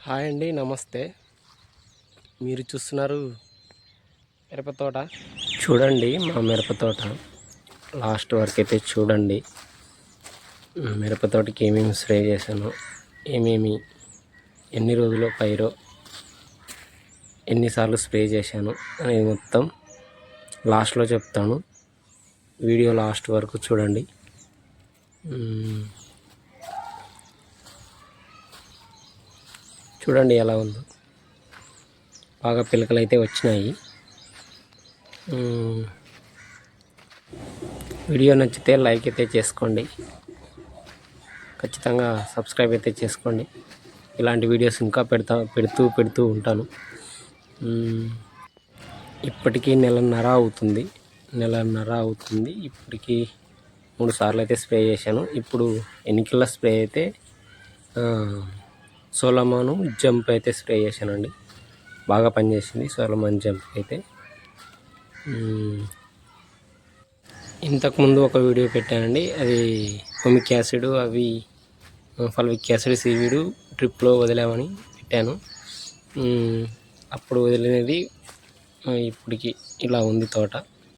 Hi అండి, నమస్తే. మీరు చూస్తున్నారు మిరప తోట. చూడండి మా మిరప తోట లాస్ట్ వరకు అయితే చూడండి. మిరప తోటకి ఏమేమి స్ప్రే చేశాను, ఏమేమి ఎన్ని రోజులు పైరో, ఎన్నిసార్లు స్ప్రే చేశాను అనేది మొత్తం లాస్ట్లో చెప్తాను. వీడియో లాస్ట్ వరకు చూడండి. చూడండి ఎలా ఉందో, బాగా పిలకలు అయితే వచ్చినాయి. వీడియో నచ్చితే లైక్ అయితే చేసుకోండి, ఖచ్చితంగా సబ్స్క్రైబ్ అయితే చేసుకోండి. ఇలాంటి వీడియోస్ ఇంకా పెడుతూ ఉంటాను. ఇప్పటికీ నెలన్నర అవుతుంది. ఇప్పటికీ 3 సార్లు అయితే స్ప్రే చేశాను. ఇప్పుడు ఎన్నికల స్ప్రే అయితే సోలమాను జంప్ అయితే స్ప్రే చేశానండి. బాగా పనిచేసింది సోలమాన్ జంప్ అయితే. ఇంతకుముందు ఒక వీడియో పెట్టానండి, అది హోమిక్ యాసిడ్, అవి ఫల్విక్ యాసిడ్ సీవీడు డ్రిప్లో వదిలామని పెట్టాను. అప్పుడు వదిలినది ఇప్పటికి ఇలా ఉంది తోట.